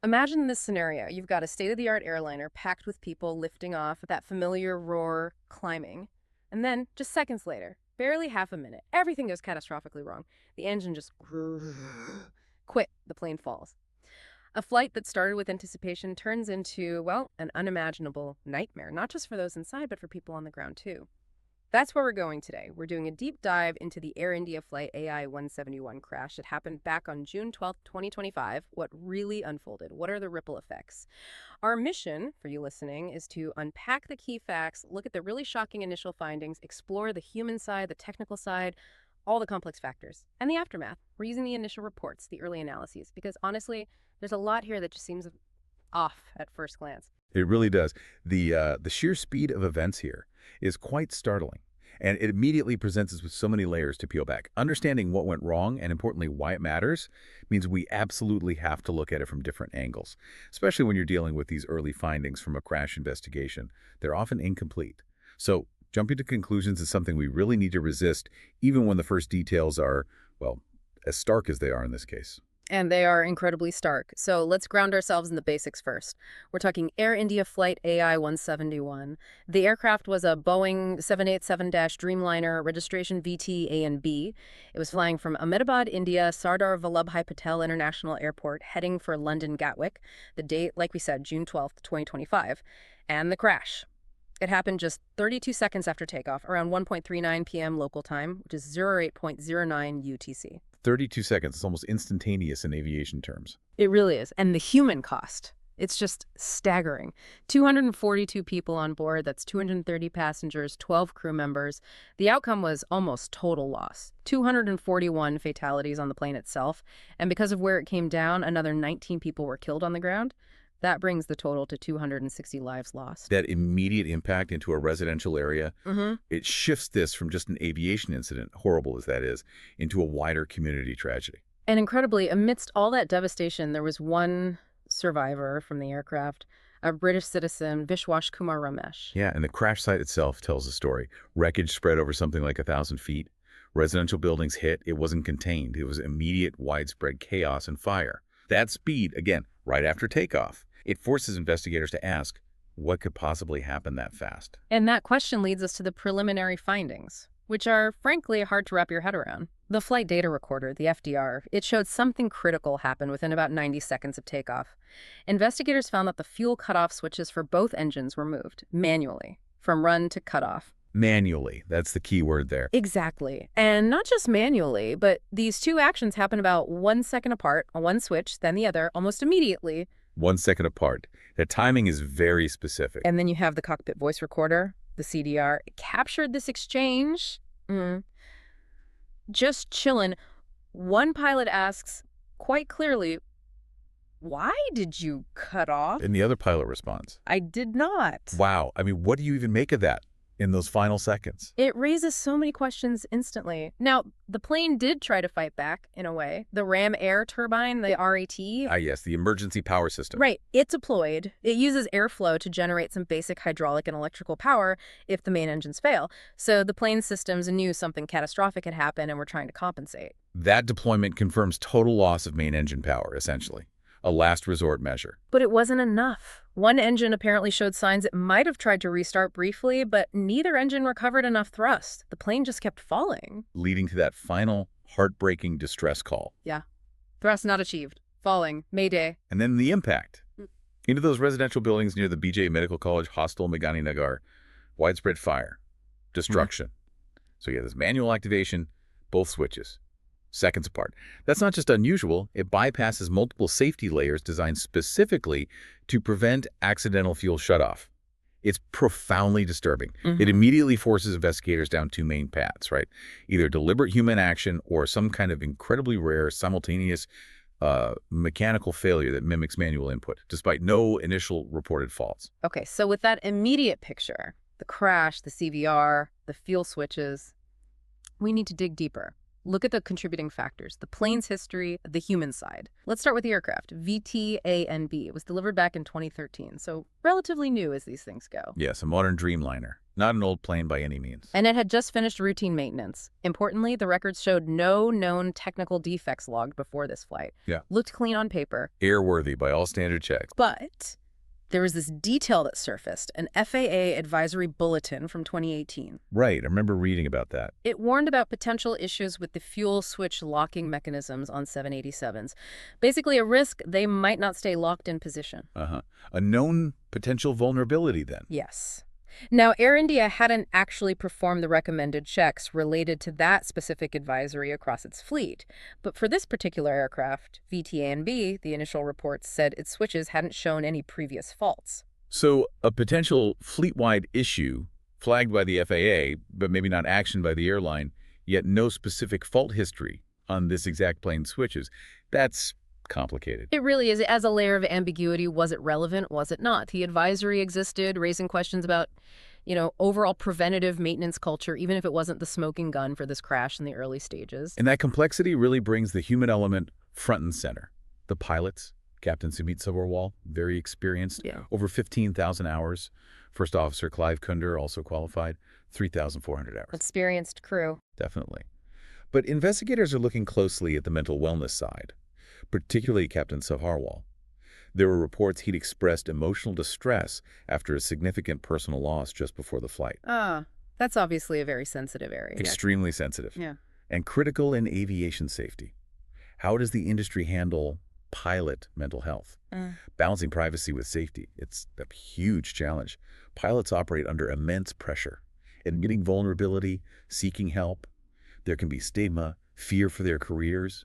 Imagine this scenario. You've got a state-of-the-art airliner packed with people lifting off, that familiar roar climbing. And then, just seconds later, barely half a minute, everything goes catastrophically wrong. The engine just quit. The plane falls. A flight that started with anticipation turns into, well, an unimaginable nightmare, not just for those inside, but for people on the ground, too. That's where we're going today. We're doing a deep dive into the Air India Flight AI171 crash that happened back on June 12th, 2025. What really unfolded? What are the ripple effects? Our mission, for you listening, is to unpack the key facts, look at the really shocking initial findings, explore the human side, the technical side, all the complex factors, and the aftermath. We're using the initial reports, the early analyses, because honestly, there's a lot here that just seems off at first glance. It really does. The sheer speed of events here is quite startling, and it immediately presents us with so many layers to peel back. Understanding what went wrong, and importantly, why it matters, means we absolutely have to look at it from different angles, especially when you're dealing with these early findings from a crash investigation. They're often incomplete. So jumping to conclusions is something we really need to resist, even when the first details are, well, as stark as they are in this case. And they are incredibly stark. So let's ground ourselves in the basics first. We're talking Air India Flight AI171. The aircraft was a Boeing 787-Dreamliner, registration VT-A and B. It was flying from Ahmedabad, India, Sardar Vallabhbhai Patel International Airport, heading for London Gatwick. The date, like we said, June 12th, 2025. And the crash. It happened just 32 seconds after takeoff, around 1:39 p.m. local time, which is 08:09 UTC. 32 seconds is almost instantaneous in aviation terms. It really is. And the human cost, it's just staggering. 242 people on board, that's 230 passengers, 12 crew members. The outcome was almost total loss. 241 fatalities on the plane itself. And because of where it came down, another 19 people were killed on the ground. That brings the total to 260 lives lost. That immediate impact into a residential area, it shifts this from just an aviation incident, horrible as that is, into a wider community tragedy. And incredibly, amidst all that devastation, there was one survivor from the aircraft, a British citizen, Vishwas Kumar Ramesh. Yeah, and the crash site itself tells a story. Wreckage spread over something like 1,000 feet. Residential buildings hit. It wasn't contained. It was immediate, widespread chaos and fire. That speed, again, right after takeoff, it forces investigators to ask, what could possibly happen that fast? And that question leads us to the preliminary findings, which are, frankly, hard to wrap your head around. The flight data recorder, the FDR, it showed something critical happened within about 90 seconds of takeoff. Investigators found that the fuel cutoff switches for both engines were moved, manually, from run to cutoff. Manually, that's the key word there. Exactly. And not just manually, but these two actions happen about 1 second apart, on one switch, then the other, almost immediately. 1 second apart. The timing is very specific. And then you have the cockpit voice recorder, the CDR. It captured this exchange. Just chillin'. One pilot asks, quite clearly, why did you cut off? And the other pilot responds, I did not. wow, I mean, what do you even make of that in those final seconds? It raises so many questions instantly. Now, the plane did try to fight back, in a way. The ram air turbine, the RAT. Ah, yes, the emergency power system. Right. It deployed. It uses airflow to generate some basic hydraulic and electrical power if the main engines fail. So the plane systems knew something catastrophic had happened and were trying to compensate. That deployment confirms total loss of main engine power, essentially. A last resort measure. But it wasn't enough. One engine apparently showed signs it might have tried to restart briefly, but neither engine recovered enough thrust. The plane just kept falling. Leading to that final, heartbreaking distress call. Yeah. Thrust not achieved. Falling. Mayday. And then the impact. Into those residential buildings near the BJ Medical College Hostel Megani Nagar. Widespread fire. Destruction. So yeah, this manual activation, both switches. Seconds apart. That's not just unusual, it bypasses multiple safety layers designed specifically to prevent accidental fuel shutoff. It's profoundly disturbing. It immediately forces investigators down two main paths, right? Either deliberate human action or some kind of incredibly rare simultaneous mechanical failure that mimics manual input, despite no initial reported faults. Okay, so with that immediate picture, the crash, the CVR, the fuel switches, we need to dig deeper. Look at the contributing factors, the plane's history, the human side. Let's start with the aircraft, VT-A and B. It was delivered back in 2013, so relatively new as these things go. Yes, a modern Dreamliner. Not an old plane by any means. And it had just finished routine maintenance. Importantly, the records showed no known technical defects logged before this flight. Yeah. Looked clean on paper. Airworthy by all standard checks. But there was this detail that surfaced, an FAA advisory bulletin from 2018. Right, I remember reading about that. It warned about potential issues with the fuel switch locking mechanisms on 787s. Basically, a risk they might not stay locked in position. A known potential vulnerability then. Yes. Now, Air India hadn't actually performed the recommended checks related to that specific advisory across its fleet. But for this particular aircraft, VTA&B, the initial reports said its switches hadn't shown any previous faults. So a potential fleet-wide issue flagged by the FAA, but maybe not actioned by the airline, yet no specific fault history on this exact plane's switches. That's complicated. It really is. It adds a layer of ambiguity. Was it relevant? Was it not? The advisory existed, raising questions about, overall preventative maintenance culture, even if it wasn't the smoking gun for this crash in the early stages. And that complexity really brings the human element front and center. The pilots, Captain Sumit Sabharwal, very experienced, over 15,000 hours. First Officer Clive Kunder, also qualified, 3,400 hours. Experienced crew. Definitely. But investigators are looking closely at the mental wellness side, particularly Captain Sabharwal. There were reports he'd expressed emotional distress after a significant personal loss just before the flight. That's obviously a very sensitive area. Extremely sensitive. Yeah. And critical in aviation safety. How does the industry handle pilot mental health? Balancing privacy with safety. It's a huge challenge. Pilots operate under immense pressure. Admitting vulnerability, seeking help. There can be stigma, fear for their careers.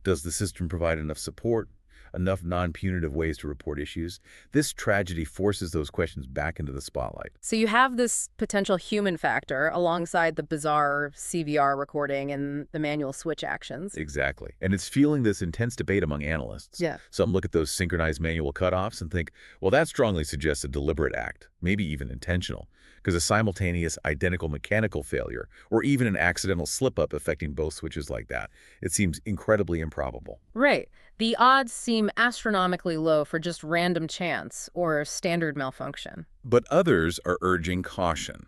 Does the system provide enough support, enough non-punitive ways to report issues? This tragedy forces those questions back into the spotlight. So you have this potential human factor alongside the bizarre CVR recording and the manual switch actions. Exactly. And it's fueling this intense debate among analysts. Yeah. Some look at those synchronized manual cutoffs and think, well, that strongly suggests a deliberate act, maybe even intentional, because a simultaneous identical mechanical failure or even an accidental slip-up affecting both switches like that, it seems incredibly improbable. Right. The odds seem astronomically low for just random chance or standard malfunction. But others are urging caution.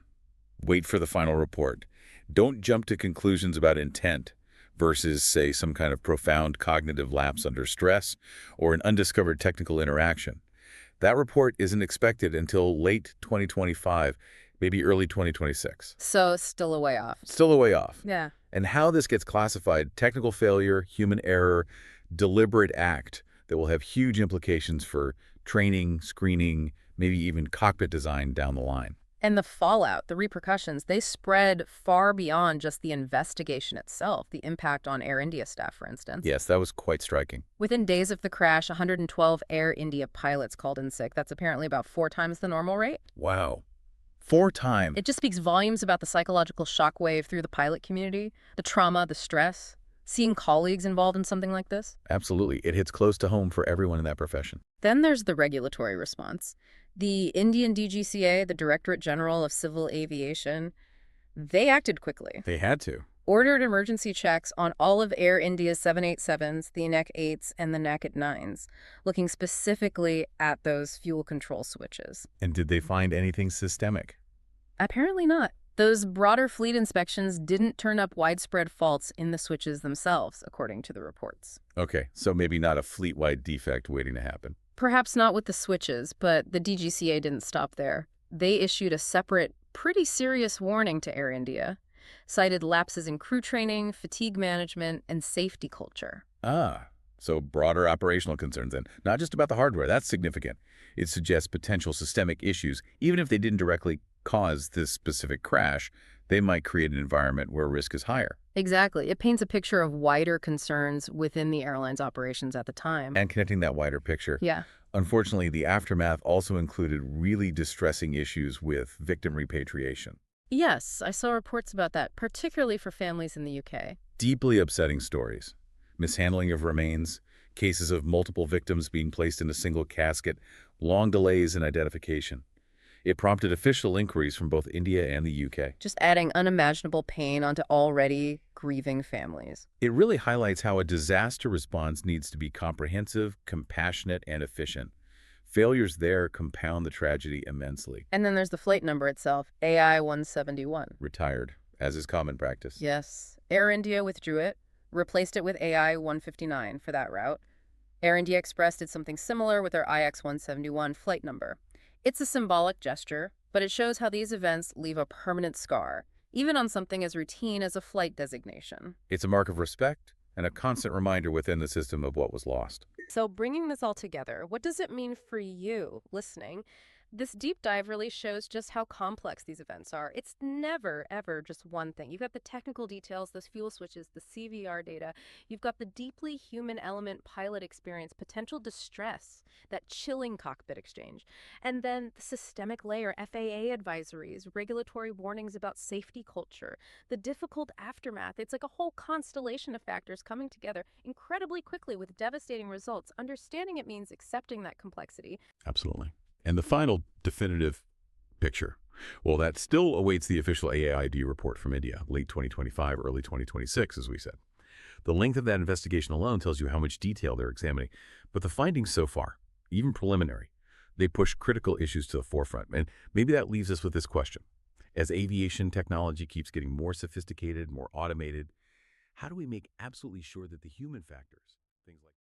Wait for the final report. Don't jump to conclusions about intent versus, say, some kind of profound cognitive lapse under stress or an undiscovered technical interaction. That report isn't expected until late 2025, maybe early 2026. So still a way off. Still a way off. Yeah. And how this gets classified, technical failure, human error, deliberate act that will have huge implications for training, screening, maybe even cockpit design down the line. And the fallout, the repercussions, they spread far beyond just the investigation itself, the impact on Air India staff, for instance. Yes, that was quite striking. Within days of the crash, 112 Air India pilots called in sick. That's apparently about 4 times the normal rate. Wow. 4 times. It just speaks volumes about the psychological shockwave through the pilot community, the trauma, the stress, seeing colleagues involved in something like this. Absolutely. It hits close to home for everyone in that profession. Then there's the regulatory response. The Indian DGCA, the Directorate General of Civil Aviation, they acted quickly. They had to. Ordered emergency checks on all of Air India's 787s, the NEC 8s, and the NEC 9s, looking specifically at those fuel control switches. And did they find anything systemic? Apparently not. Those broader fleet inspections didn't turn up widespread faults in the switches themselves, according to the reports. Okay, so maybe not a fleet-wide defect waiting to happen. Perhaps not with the switches, but the DGCA didn't stop there. They issued a separate, pretty serious warning to Air India, cited lapses in crew training, fatigue management, and safety culture. So broader operational concerns then. Not just about the hardware. That's significant. It suggests potential systemic issues. Even if they didn't directly cause this specific crash, they might create an environment where risk is higher. Exactly. It paints a picture of wider concerns within the airline's operations at the time. And connecting that wider picture. Yeah. Unfortunately, the aftermath also included really distressing issues with victim repatriation. Yes, I saw reports about that, particularly for families in the UK. Deeply upsetting stories. Mishandling of remains, cases of multiple victims being placed in a single casket, long delays in identification. It prompted official inquiries from both India and the UK. Just adding unimaginable pain onto already grieving families. It really highlights how a disaster response needs to be comprehensive, compassionate, and efficient. Failures there compound the tragedy immensely. And then there's the flight number itself, AI171. Retired, as is common practice. Yes. Air India withdrew it, replaced it with AI159 for that route. Air India Express did something similar with their IX171 flight number. It's a symbolic gesture, but it shows how these events leave a permanent scar, even on something as routine as a flight designation. It's a mark of respect and a constant reminder within the system of what was lost. So bringing this all together, what does it mean for you listening? This deep dive really shows just how complex these events are. It's never, ever just one thing. You've got the technical details, those fuel switches, the CVR data. You've got the deeply human element pilot experience, potential distress, that chilling cockpit exchange. And then the systemic layer, FAA advisories, regulatory warnings about safety culture, the difficult aftermath. It's like a whole constellation of factors coming together incredibly quickly with devastating results. Understanding it means accepting that complexity. Absolutely. And the final definitive picture, well, that still awaits the official AAID report from India, late 2025, early 2026, as we said. The length of that investigation alone tells you how much detail they're examining. But the findings so far, even preliminary, they push critical issues to the forefront. And maybe that leaves us with this question. As aviation technology keeps getting more sophisticated, more automated, how do we make absolutely sure that the human factors, things like